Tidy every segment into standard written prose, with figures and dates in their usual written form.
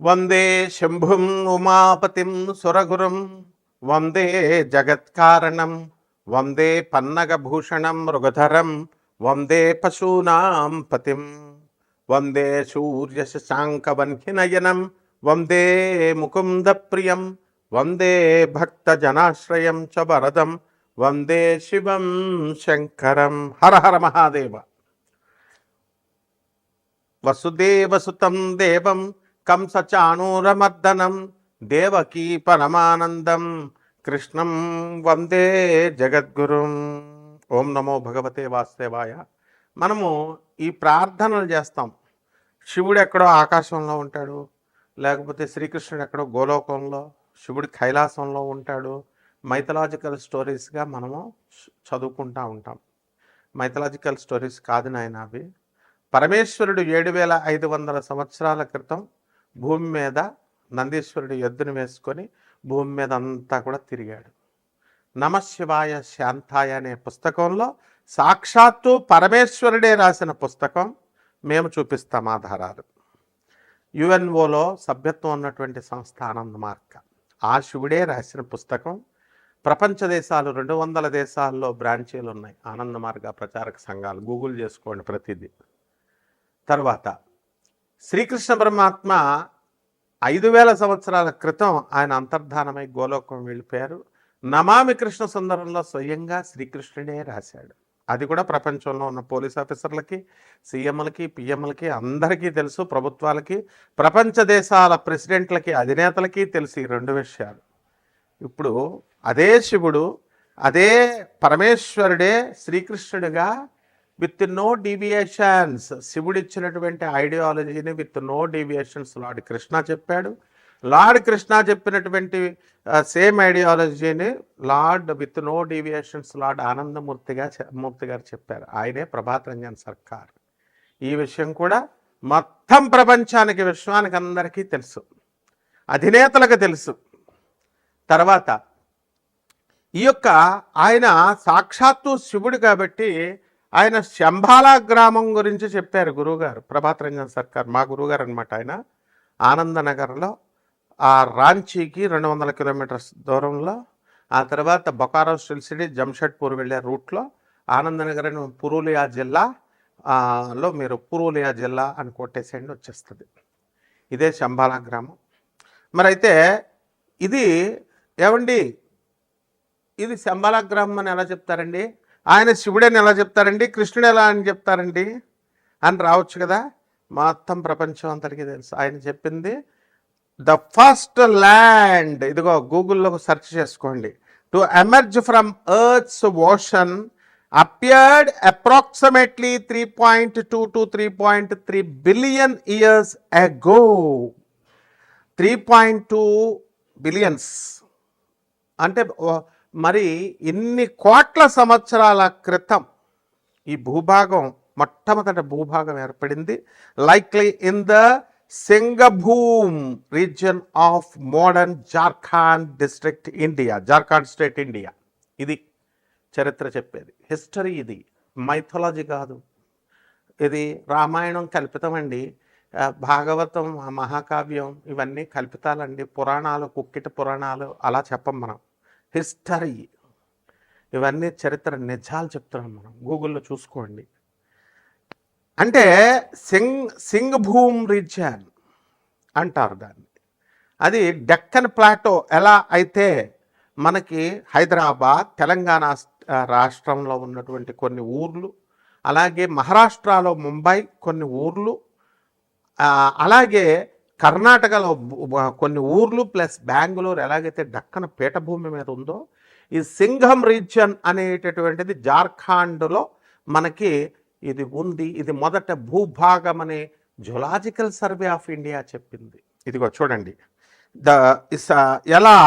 వందే శంభుం ఉమాపతిం సురగురుం వందే జగత్కారణం వందే పన్నగభూషణం మృగధరం వందే పశూనాం పతిం వందే సూర్యశశాంకవన్హినయనం వందే ముకుందప్రియం వందే భక్తజనాశ్రయం చ వరదం వందే శివం శంకరం. హర హర మహాదేవ. వసుదేవసుతం దేవం కంసచాణూరమర్దనం దేవకీ పరమానందం కృష్ణం వందే జగద్గురుం. ఓం నమో భగవతే వాసుదేవాయ. మనము ఈ ప్రార్థనలు చేస్తాం. శివుడు ఎక్కడో ఆకాశంలో ఉంటాడు, లేకపోతే శ్రీకృష్ణుడు ఎక్కడో గోలోకంలో, శివుడు కైలాసంలో ఉంటాడు. మైథలాజికల్ స్టోరీస్గా మనము చదువుకుంటూ ఉంటాం. మైథలాజికల్ స్టోరీస్ కాదు నాయన అవి. పరమేశ్వరుడు 7500 సంవత్సరాల క్రితం భూమి మీద నందీశ్వరుడు ఎద్దును వేసుకొని భూమి మీద అంతా కూడా తిరిగాడు. నమశివాయ శాంతాయ అనే పుస్తకంలో సాక్షాత్తు పరమేశ్వరుడే రాసిన పుస్తకం. మేము చూపిస్తాం ఆధారాలు. యుఎన్ఓలో సభ్యత్వం ఉన్నటువంటి సంస్థ ఆనంద మార్గ, ఆ శివుడే రాసిన పుస్తకం. ప్రపంచ దేశాలు 200 దేశాల్లో బ్రాంచీలు ఉన్నాయి ఆనంద మార్గ ప్రచారక సంఘాలు. గూగుల్ చేసుకోండి ప్రతిదీ. తర్వాత శ్రీకృష్ణ పరమాత్మ 5000 సంవత్సరాల క్రితం ఆయన అంతర్ధానమై గోలోకం వెళ్ళిపోయారు. నమామి కృష్ణ సుందరంలో స్వయంగా శ్రీకృష్ణుడే రాశాడు. అది కూడా ప్రపంచంలో ఉన్న పోలీస్ ఆఫీసర్లకి, సీఎంలకి, పిఎంలకి అందరికీ తెలుసు. ప్రభుత్వాలకి, ప్రపంచ దేశాల ప్రెసిడెంట్లకి, అధినేతలకి తెలుసు ఈ 2 విషయాలు. ఇప్పుడు అదే శివుడు, అదే పరమేశ్వరుడే శ్రీకృష్ణుడిగా విత్ నో డీవియేషన్స్ శివుడిచ్చినటువంటి ఐడియాలజీని with no deviations lord Krishna చెప్పాడు. లార్డ్ కృష్ణ చెప్పినటువంటి సేమ్ ఐడియాలజీని lord with no deviations lord Anandamurti garu చెప్పారు. ఆయనే ప్రభాత్ రంజన్ సర్కార్. ఈ విషయం కూడా మొత్తం ప్రపంచానికి, విశ్వానికి అందరికీ తెలుసు, అధినేతలకు తెలుసు. తర్వాత ఈ యొక్క ఆయన సాక్షాత్తు శివుడు కాబట్టి ఆయన శంబాలా గ్రామం గురించి చెప్పారు గురువుగారు. ప్రభాత్ రంజన్ సర్కార్ మా గురువుగారు అనమాట. ఆయన ఆనందనగర్లో, ఆ రాంచీకి 200 కిలోమీటర్స్ దూరంలో, ఆ తర్వాత బొకారో సిటీ జంషెడ్పూర్ వెళ్ళే రూట్లో ఆనందనగర్ అని పురూలియా జిల్లాలో మీరు పురూలియా జిల్లా అని కొట్టేసేయండి, వచ్చేస్తుంది. ఇదే శంబాలా గ్రామం. మరైతే ఇది ఏమండి, ఇది శంబాలా గ్రామం అని ఎలా చెప్తారండి? ఆయన శివుడని ఎలా చెప్తారండి? కృష్ణుడు ఎలా అని చెప్తారండి అని రావచ్చు కదా. మొత్తం ప్రపంచం అంతటికీ తెలుసు. ఆయన చెప్పింది ద ఫస్ట్ ల్యాండ్, ఇదిగో గూగుల్లో సెర్చ్ చేసుకోండి, to emerge from earth's ocean appeared approximately 3.2 to 3.3 billion years ago. 3.2 billions అంటే మరి ఇన్ని కోట్ల సంవత్సరాల క్రితం ఈ భూభాగం, మొట్టమొదటి భూభాగం ఏర్పడింది. Likely in the Singhbhum region of modern Jharkhand district India, Jharkhand state India. ఇది చరిత్ర చెప్పేది, హిస్టరీ. ఇది మైథాలజీ కాదు. ఇది రామాయణం కల్పితమండి, భాగవతం, మహాకావ్యం ఇవన్నీ కల్పితాలండి, పురాణాలు, కుక్కిట పురాణాలు అలా చెప్పం మనం. హిస్టరీ ఇవన్నీ చరిత్ర, నిజాలు చెప్తున్నాం మనం. గూగుల్లో చూసుకోండి. అంటే సింగభూమ్ రీజియన్ అంటారు దాన్ని. అది డెక్కన్ ప్లాటో ఎలా అయితే మనకి హైదరాబాద్, తెలంగాణ రాష్ట్రంలో ఉన్నటువంటి కొన్ని ఊర్లు, అలాగే మహారాష్ట్రలో ముంబై కొన్ని ఊర్లు, అలాగే కర్ణాటకలో కొన్ని ఊర్లు ప్లస్ బెంగళూరు ఎలాగైతే దక్కన పీఠభూమి మీద ఉందో, ఈ సింఘం రీజియన్ అనేటటువంటిది జార్ఖండ్లో మనకి ఇది ఉంది. ఇది మొదట భూభాగం అని జులాజికల్ సర్వే ఆఫ్ ఇండియా చెప్పింది. ఇదిగో చూడండి, ఎలా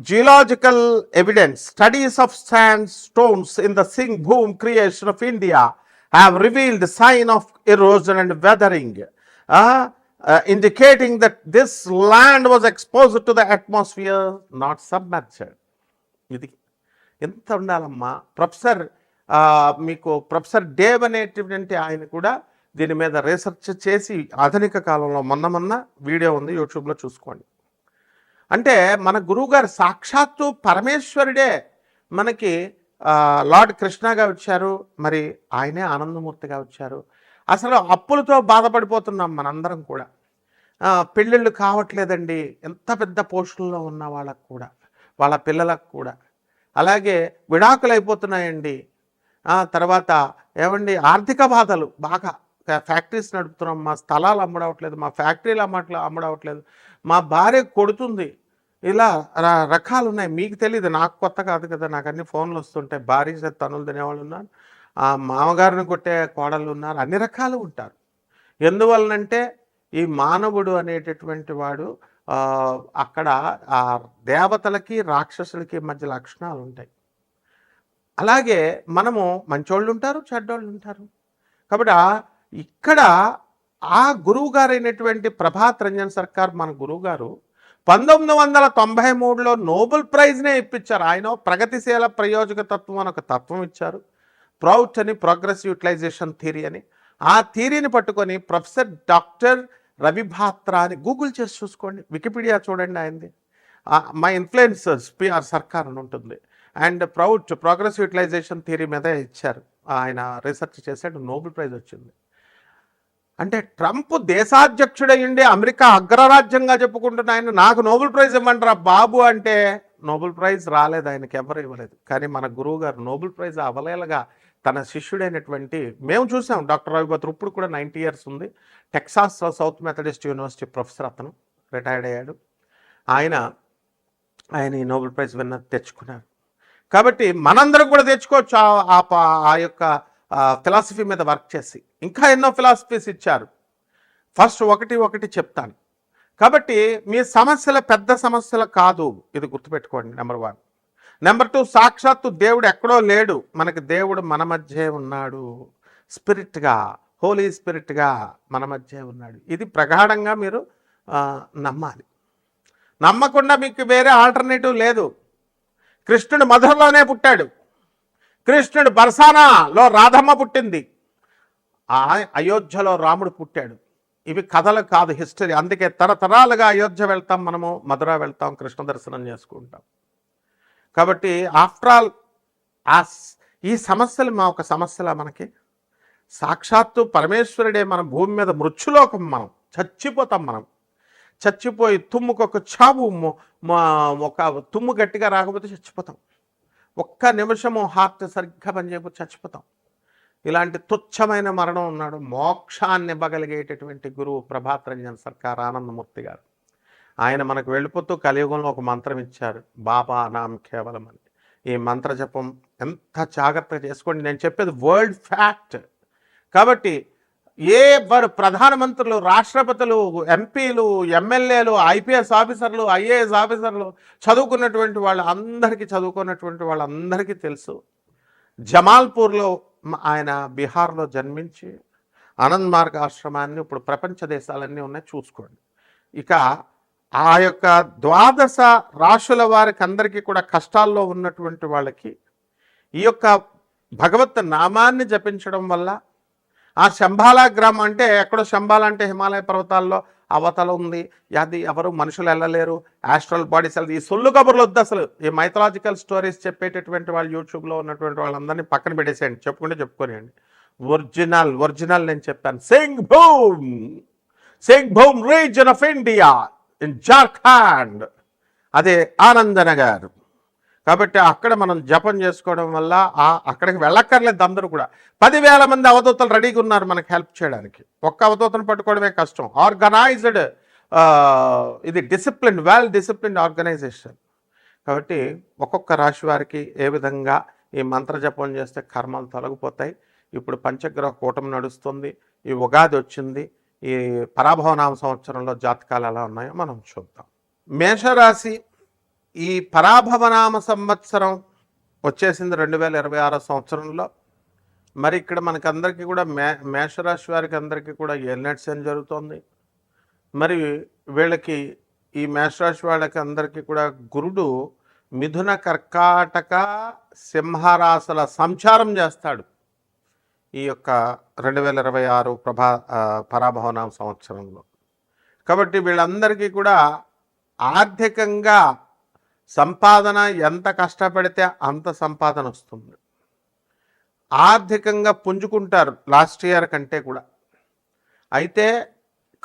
geological evidence, studies of sandstones in the Singhbhum creation of India have revealed sign of erosion and weathering, indicating that this land was exposed to the atmosphere, not submerged. ఇది ఎంత ఉండాలమ్మా. మీకు professor Dave అనేటువంటి ఆయన కూడా దీని మీద research చేసి ఆధునిక కాలంలో మొన్న వీడియో ఉంది, యూట్యూబ్లో చూసుకోండి. అంటే మన గురువుగారు సాక్షాత్తు పరమేశ్వరుడే మనకి లార్డ్ కృష్ణగా వచ్చారు, మరి ఆయనే ఆనందమూర్తిగా వచ్చారు. అసలు అప్పులతో బాధపడిపోతున్నాం మనందరం కూడా. పెళ్ళిళ్ళు కావట్లేదండి ఎంత పెద్ద పోస్టుల్లో ఉన్న వాళ్ళకు కూడా, వాళ్ళ పిల్లలకు కూడా. అలాగే విడాకులు అయిపోతున్నాయండి. తర్వాత ఏమండి ఆర్థిక బాధలు బాగా, ఫ్యాక్టరీస్ నడుపుతున్నాం, మా స్థలాలు అమ్ముడవట్లేదు, మా ఫ్యాక్టరీలు అమ్ముడవట్లేదు, మా భార్య కొడుతుంది. ఇలా రకాలు ఉన్నాయి. మీకు తెలియదు, నాకు కొత్త కాదు కదా, నాకు అన్ని ఫోన్లు వస్తుంటాయి. భార్య తనులు తినేవాళ్ళు ఉన్నారు, మామగారిని కొట్టే కోడళ్ళు ఉన్నారు, అన్ని రకాలు ఉంటారు. ఎందువలనంటే ఈ మానవుడు అనేటటువంటి వాడు అక్కడ ఆ దేవతలకి రాక్షసులకి మధ్య లక్షణాలు ఉంటాయి. అలాగే మనము మంచోళ్ళు ఉంటారు, చెడ్డోళ్ళు ఉంటారు. కాబట్టి ఇక్కడ ఆ గురువు గారైనటువంటి ప్రభాత్ రంజన్ సర్కార్ మన గురువు గారు 1993లో నోబెల్ ప్రైజ్నే ఇప్పించారు. ఆయన ప్రగతిశీల ప్రయోజక తత్వం అని ఒక తత్వం ఇచ్చారు. ప్రౌట్ అని, ప్రోగ్రెసివ్ యూటిలైజేషన్ థియరీ అని. ఆ థియరీని పట్టుకొని ప్రొఫెసర్ డాక్టర్ రవిభాత్రా అని గూగుల్ చేసి చూసుకోండి, వికీపీడియా చూడండి ఆయనది. మై ఇన్ఫ్లుయెన్సర్స్ పిఆర్ సర్కార్ అని ఉంటుంది. And PROUT progressive utilisation theory మీద ఇచ్చారు. ఆయన రీసెర్చ్ చేశాడు, నోబెల్ ప్రైజ్ వచ్చింది. అంటే ట్రంప్ దేశాధ్యక్షుడయ్యుండి అమెరికా అగ్రరాజ్యంగా చెప్పుకుంటున్న ఆయన నాకు నోబెల్ ప్రైజ్ ఇవ్వండిరా బాబు అంటే నోబెల్ ప్రైజ్ రాలేదు, ఆయనకి ఎవరు ఇవ్వలేదు. కానీ మన గురువు గారు నోబెల్ ప్రైజ్ అవలేలగా తన శిష్యుడైనటువంటి, మేము చూసాం డాక్టర్ రవిభద్ర, ఇప్పుడు కూడా 90 years ఉంది, Texas south Methodist university professor, అతను రిటైర్డ్ అయ్యాడు. ఆయన ఈ నోబెల్ ప్రైజ్ విన్నర్ తెచ్చుకున్నారు. కాబట్టి మనందరం కూడా తెచ్చుకోవచ్చు ఆ యొక్క ఫిలాసఫీ మీద వర్క్ చేసి. ఇంకా ఎన్నో ఫిలాసఫీస్ ఇచ్చారు. ఫస్ట్ ఒకటి చెప్తాను. కాబట్టి మీ సమస్యల పెద్ద సమస్యలు కాదు, ఇది గుర్తుపెట్టుకోండి. నెంబర్ 1. నెంబర్ 2, సాక్షాత్తు దేవుడు ఎక్కడో లేడు, మనకి దేవుడు మన మధ్య ఉన్నాడు, స్పిరిట్గా, హోలీ స్పిరిట్గా మన మధ్య ఉన్నాడు. ఇది ప్రగాఢంగా మీరు నమ్మాలి. నమ్మకుండా మీకు వేరే ఆల్టర్నేటివ్ లేదు. కృష్ణుడు మధురలోనే పుట్టాడు, కృష్ణుడు బర్సానాలో రాధమ్మ పుట్టింది, అయోధ్యలో రాముడు పుట్టాడు. ఇవి కథలు కాదు, హిస్టరీ. అందుకే తరతరాలుగా అయోధ్య వెళ్తాం, మనము మధుర వెళ్తాం, కృష్ణ దర్శనం చేసుకుంటాం. కాబట్టి ఆఫ్టర్ ఆల్ ఈ సమస్యలు మా ఒక సమస్యలా మనకి? సాక్షాత్తు పరమేశ్వరుడే మన భూమి మీద మృత్యులోకం, మనం చచ్చిపోతాం. మనం చచ్చిపోయి తుమ్ముకొక చావు, ఒక తుమ్ము గట్టిగా రాకపోతే చచ్చిపోతాం. ఒక్క నిమిషము హార్ట్ సరిగ్గా పనిచేయకపోతే చచ్చిపోతాం. ఇలాంటి తుచ్చమైన మరణం ఉన్నాడు. మోక్షాన్ని ఇవ్వగలిగేటటువంటి గురువు ప్రభాత్ రంజన్ సర్కార్ ఆనందమూర్తి గారు. ఆయన మనకు వెళ్ళిపోతూ కలియుగంలో ఒక మంత్రం ఇచ్చారు, బాబా నామ్ కేవలం అని. ఈ మంత్ర జపం ఎంత జాగ్రత్తగా చేసుకోండి. నేను చెప్పేది వరల్డ్ ఫ్యాక్ట్. కాబట్టి వారు ప్రధానమంత్రులు, రాష్ట్రపతులు, ఎంపీలు, ఎమ్మెల్యేలు, ఐపీఎస్ ఆఫీసర్లు, ఐఏఎస్ ఆఫీసర్లు, చదువుకున్నటువంటి వాళ్ళందరికీ తెలుసు. జమాల్పూర్లో ఆయన బీహార్లో జన్మించి ఆనంద్ మార్గ్ ఆశ్రమాన్ని ఇప్పుడు ప్రపంచ దేశాలన్నీ ఉన్నాయి, చూసుకోండి. ఇక ఆ యొక్క 12 రాశుల వారికి అందరికీ కూడా కష్టాల్లో ఉన్నటువంటి వాళ్ళకి ఈ యొక్క భగవత్ నామాన్ని జపించడం వల్ల, ఆ శంబాలా గ్రామం అంటే ఎక్కడో, శంబాలా అంటే హిమాలయ పర్వతాల్లో అవతల ఉంది, అది ఎవరు మనుషులు వెళ్ళలేరు, ఆస్ట్రల్ బాడీస్ వెళ్ళదు. ఈ సొల్లు కబుర్లు వద్దు అసలు. ఈ మైథలాజికల్ స్టోరీస్ చెప్పేటటువంటి వాళ్ళు యూట్యూబ్లో ఉన్నటువంటి వాళ్ళందరినీ పక్కన పెట్టేసేయండి, చెప్పుకోనియండి. ఒరిజినల్ నేను చెప్పాను. Singh boom reason of India in Jharkhand, అదే ఆనందనగర్. కాబట్టి అక్కడ మనం జపం చేసుకోవడం వల్ల అక్కడికి వెళ్ళక్కర్లేదు. అందరూ కూడా 10,000 మంది అవధూతలు రెడీగా ఉన్నారు మనకు హెల్ప్ చేయడానికి. ఒక్క అవధూతను పట్టుకోవడమే కష్టం. ఆర్గనైజ్డ్, ఇది డిసిప్లిన్, వెల్ డిసిప్లిన్డ్ ఆర్గనైజేషన్. కాబట్టి ఒక్కొక్క రాశి వారికి ఏ విధంగా ఈ మంత్ర జపం చేస్తే కర్మలు తొలగిపోతాయి. ఇప్పుడు పంచగ్రహ కూటమి నడుస్తుంది, ఈ ఉగాది వచ్చింది, ఈ పరాభవనామ సంవత్సరంలో జాతకాలు ఎలా ఉన్నాయో మనం చూద్దాం. మేషరాశి ఈ పరాభవనామ సంవత్సరం వచ్చేసింది 2026 సంవత్సరంలో. మరి ఇక్కడ మనకందరికీ కూడా మేషరాశి వారికి అందరికీ కూడా ఎల్నెట్స్ అని జరుగుతుంది. మరి వీళ్ళకి ఈ మేషరాశి వాళ్ళకి అందరికీ కూడా గురుడు మిథున, కర్కాటక, సింహరాశుల సంచారం చేస్తాడు ఈ యొక్క 2026 పరాభవనామ సంవత్సరంలో. కాబట్టి వీళ్ళందరికీ కూడా ఆర్థికంగా సంపాదన ఎంత కష్టపడితే అంత సంపాదన వస్తుంది. ఆర్థికంగా పుంజుకుంటారు లాస్ట్ ఇయర్ కంటే కూడా. అయితే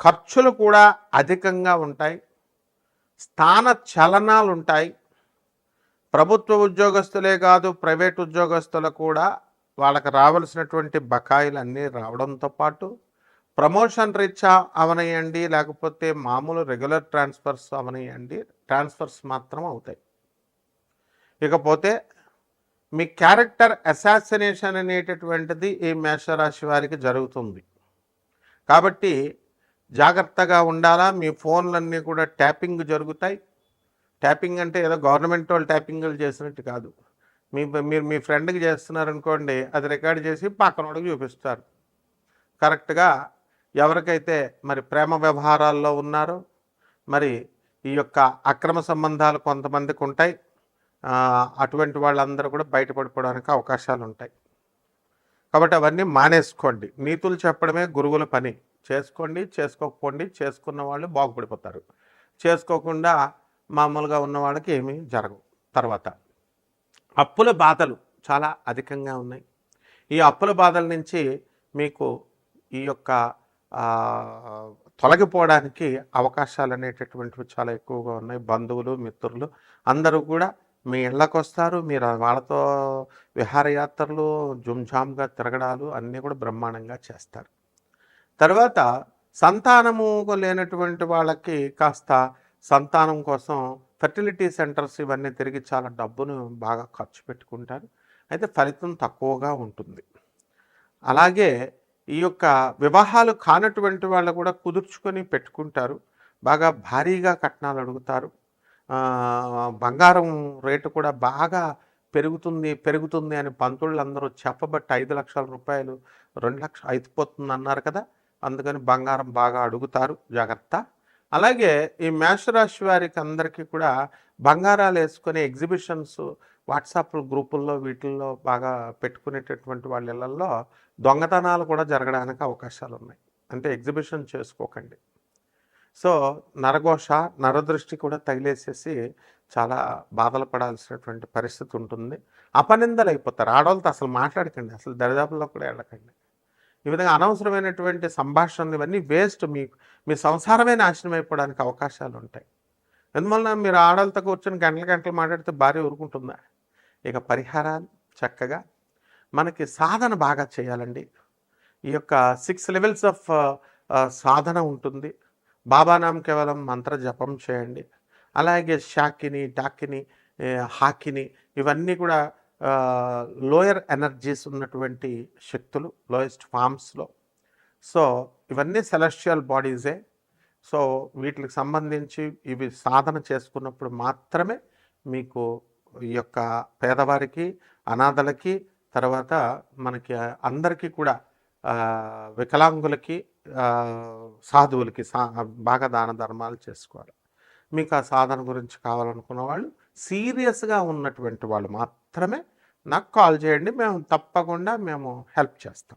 ఖర్చులు కూడా అధికంగా ఉంటాయి, స్థాన చలనాలు ఉంటాయి. ప్రభుత్వ ఉద్యోగస్తులే కాదు, ప్రైవేట్ ఉద్యోగస్తులు కూడా వాళ్ళకి రావాల్సినటువంటి బకాయిలు అన్నీ రావడంతో పాటు ప్రమోషన్ రీత్యా అవనియండి, లేకపోతే మామూలు రెగ్యులర్ ట్రాన్స్ఫర్స్ అవనియండి, ట్రాన్స్ఫర్స్ మాత్రం అవుతాయి. ఇకపోతే మీ క్యారెక్టర్ అసాసినేషన్ అనేటటువంటిది ఈ మేషరాశి వారికి జరుగుతుంది. కాబట్టి జాగ్రత్తగా ఉండాలా. మీ ఫోన్లన్నీ కూడా ట్యాపింగ్ జరుగుతాయి. ట్యాపింగ్ అంటే ఏదో గవర్నమెంట్ వాళ్ళు ట్యాపింగ్లు చేసినట్టు కాదు. మీరు మీ ఫ్రెండ్కి చేస్తున్నారనుకోండి, అది రికార్డ్ చేసి పక్కనోడికి చూపిస్తారు. కరెక్ట్గా ఎవరికైతే మరి ప్రేమ వ్యవహారాల్లో ఉన్నారో, మరి ఈ యొక్క అక్రమ సంబంధాలు కొంతమందికి ఉంటాయి, అటువంటి వాళ్ళందరూ కూడా బయటపడిపోవడానికి అవకాశాలు ఉంటాయి. కాబట్టి అవన్నీ మానేసుకోండి. నీతులు చెప్పడమే గురువుల పని. చేసుకోండి, చేసుకోకపోండి. చేసుకున్న వాళ్ళు బాగుపడిపోతారు, చేసుకోకుండా మామూలుగా ఉన్న వాళ్ళకి ఏమీ జరగవు. తర్వాత అప్పుల బాధలు చాలా అధికంగా ఉన్నాయి. ఈ అప్పుల బాధల నుంచి మీకు ఈ యొక్క తొలగిపోవడానికి అవకాశాలు అనేటటువంటివి చాలా ఎక్కువగా ఉన్నాయి. బంధువులు, మిత్రులు అందరూ కూడా మీ ఇళ్ళకు వస్తారు. మీరు వాళ్ళతో విహారయాత్రలు, జుమ్జామ్గా తిరగడాలు అన్నీ కూడా బ్రహ్మాండంగా చేస్తారు. తర్వాత సంతానము లేనటువంటి వాళ్ళకి కాస్త సంతానం కోసం ఫెర్టిలిటీ సెంటర్స్ ఇవన్నీ తిరిగి చాలా డబ్బును బాగా ఖర్చు పెట్టుకుంటారు. అయితే ఫలితం తక్కువగా ఉంటుంది. అలాగే ఈ యొక్క వివాహాలు కానటువంటి వాళ్ళు కూడా కుదుర్చుకొని పెట్టుకుంటారు. బాగా భారీగా కట్నాలు అడుగుతారు. బంగారం రేటు కూడా బాగా పెరుగుతుంది అని పంతుళ్ళందరూ చెప్పబట్టి 5 లక్షల రూపాయలు 2 లక్షలు అయిపోతుంది అన్నారు కదా. అందుకని బంగారం బాగా అడుగుతారు, జాగ్రత్త. అలాగే ఈ మేషరాశి వారికి అందరికీ కూడా బంగారాలు వేసుకునే ఎగ్జిబిషన్స్ వాట్సాప్ గ్రూపుల్లో వీటిల్లో బాగా పెట్టుకునేటటువంటి వాళ్ళ ఇళ్లలో దొంగతనాలు కూడా జరగడానికి అవకాశాలు ఉన్నాయి. అంటే ఎగ్జిబిషన్ చేసుకోకండి. సో నరఘోష, నరదృష్టి కూడా తగిలేసేసి చాలా బాధలు పడాల్సినటువంటి పరిస్థితి ఉంటుంది. అపనిందలు అయిపోతారు. ఆడవాళ్ళతో అసలు మాట్లాడకండి, అసలు దరిదాపుల్లో కూడా వెళ్ళకండి. ఈ విధంగా అనవసరమైనటువంటి సంభాషణలు ఇవన్నీ వేస్ట్. మీ సంసారమే నాశనం అయిపోవడానికి అవకాశాలు ఉంటాయి. అందువలన మీరు ఆడవాళ్ళతో కూర్చొని గంటలు మాట్లాడితే భార్య ఊరుకుంటుందా? ఇక పరిహారాలు చక్కగా మనకి సాధన బాగా చేయాలండి. ఈ యొక్క 6 లెవెల్స్ ఆఫ్ సాధన ఉంటుంది. బాబానాం కేవలం మంత్ర జపం చేయండి. అలాగే శాకిని, డాకిని, హాకిని ఇవన్నీ కూడా లోయర్ ఎనర్జీస్ ఉన్నటువంటి శక్తులు, లోయెస్ట్ ఫామ్స్లో. సో ఇవన్నీ సెలెస్టియల్ బాడీసే. సో వీటికి సంబంధించి ఇవి సాధన చేసుకున్నప్పుడు మాత్రమే మీకు ఈ యొక్క పేదవారికి, అనాథలకి, తర్వాత మనకి అందరికీ కూడా వికలాంగులకి, సాధువులకి బాగా దాన ధర్మాలు చేసుకోవాలి. మీకు ఆ సాధన గురించి కావాలనుకున్న వాళ్ళు, సీరియస్గా ఉన్నటువంటి వాళ్ళు మాత్రమే నాకు కాల్ చేయండి. మేము తప్పకుండా హెల్ప్ చేస్తాం.